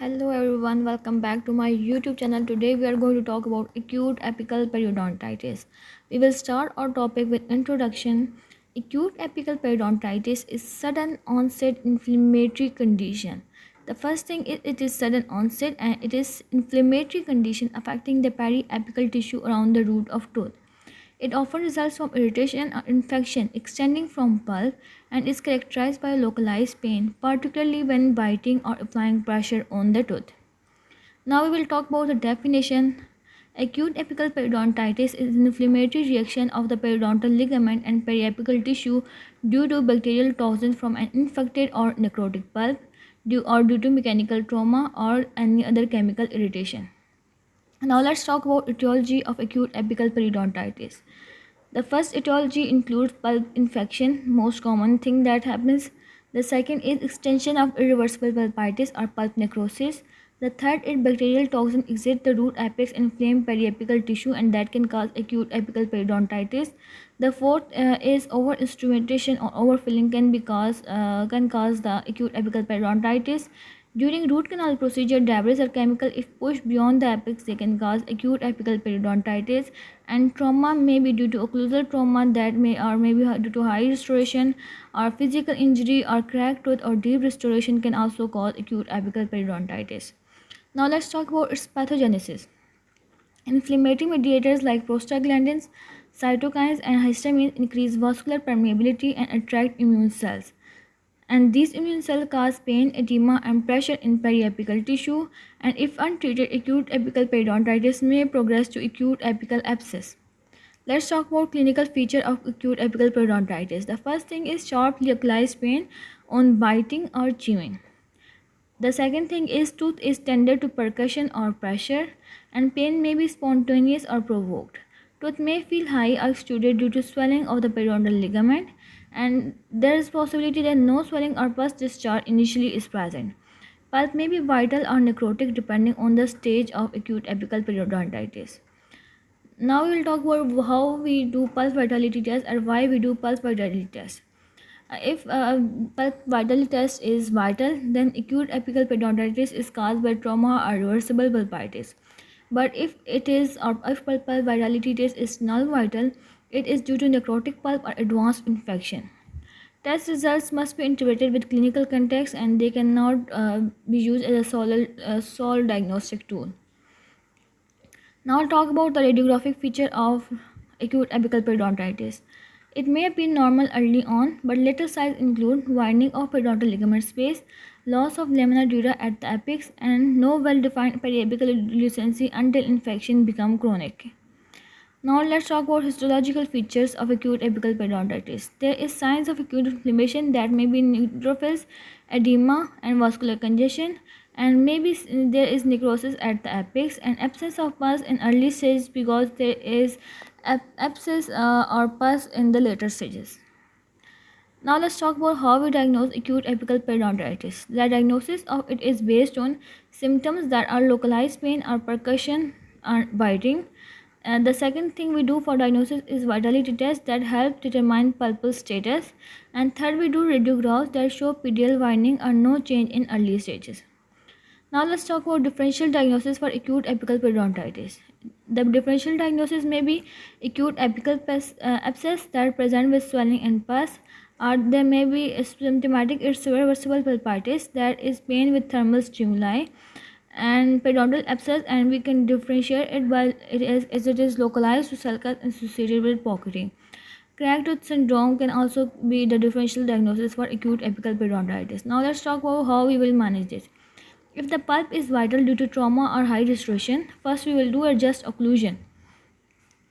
Hello everyone, welcome back to my YouTube channel. Today we are going to talk about acute apical periodontitis. We will start our topic with introduction. Acute apical periodontitis is sudden onset inflammatory condition. The first thing is it is sudden onset and it is inflammatory condition affecting the periapical tissue around the root of tooth. It often results from irritation or infection extending from pulp and is characterized by localized pain, particularly when biting or applying pressure on the tooth. Now we will talk about the definition. Acute apical periodontitis is an inflammatory reaction of the periodontal ligament and periapical tissue due to bacterial toxins from an infected or necrotic pulp due to mechanical trauma or any other chemical irritation. Now let's talk about etiology of acute apical periodontitis. The first etiology includes pulp infection, most common thing that happens. The second is extension of irreversible pulpitis or pulp necrosis. The third is bacterial toxin exit the root apex and inflame periapical tissue, and that can cause acute apical periodontitis. The fourth is over-instrumentation or overfilling can cause the acute apical periodontitis. During root canal procedure, debris or chemical, if pushed beyond the apex, they can cause acute apical periodontitis. And trauma may be due to occlusal trauma that may be due to high restoration, or physical injury or cracked tooth or deep restoration can also cause acute apical periodontitis. Now let's talk about its pathogenesis. Inflammatory mediators like prostaglandins, cytokines, and histamine increase vascular permeability and attract immune cells, and these immune cells cause pain, edema, and pressure in periapical tissue, and if untreated, acute apical periodontitis may progress to acute apical abscess. Let's talk about clinical feature of acute apical periodontitis. The first thing is sharp localized pain on biting or chewing. The second thing is tooth is tender to percussion or pressure, and pain may be spontaneous or provoked. Tooth may feel high or extruded due to swelling of the periodontal ligament, and there is possibility that no swelling or pus discharge initially is present. Pulp may be vital or necrotic depending on the stage of acute apical periodontitis. Now we will talk about how we do pulse vitality test or why we do pulse vitality test. If pulse vitality test is vital, then acute apical periodontitis is caused by trauma or reversible pulpitis. But if pulp vitality test is null vital, it is due to necrotic pulp or advanced infection. Test results must be interpreted with clinical context, and they cannot be used as a sole diagnostic tool. Now I'll talk about the radiographic feature of acute apical periodontitis. It may appear normal early on, but later signs include widening of periodontal ligament space, loss of lamina dura at the apex, and no well-defined periapical lucency until infection becomes chronic. Now let's talk about histological features of acute apical periodontitis. There is signs of acute inflammation that may be neutrophils, edema, and vascular congestion, and maybe there is necrosis at the apex and absence of pus in early stages because there is abscess or pus in the later stages. Now let's talk about how we diagnose acute apical periodontitis. The diagnosis of it is based on symptoms that are localized pain or percussion or biting. And the second thing we do for diagnosis is vitality tests that help determine pulpal status. And third, we do radiographs that show PDL widening or no change in early stages. Now let's talk about differential diagnosis for acute apical periodontitis. The differential diagnosis may be acute apical abscess that present with swelling and pus, or there may be symptomatic irreversible pulpitis that is pain with thermal stimuli, and periodontal abscess, and we can differentiate it by as it is localized to sulcus associated with pocketing. Cracked tooth syndrome can also be the differential diagnosis for acute apical periodontitis. Now let's talk about how we will manage this. If the pulp is vital due to trauma or high restoration, first we will do adjust occlusion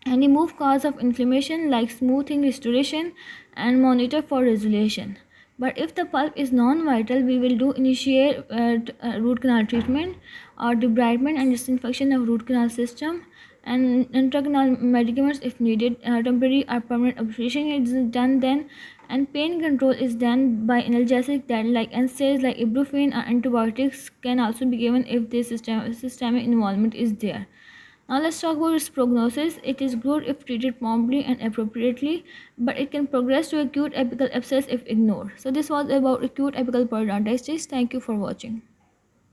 and remove cause of inflammation like smoothing restoration and monitor for resolution. But if the pulp is non-vital, we will do initiate root canal treatment or debridement and disinfection of root canal system, and intracanal medicaments if needed. Temporary or permanent operation is done then, and pain control is done by analgesic that like NSAIDs like ibuprofen or antibiotics can also be given if the systemic involvement is there. Now let's talk about its prognosis. It is good if treated promptly and appropriately, but it can progress to acute apical abscess if ignored. So this was about acute apical periodontitis. Thank you for watching.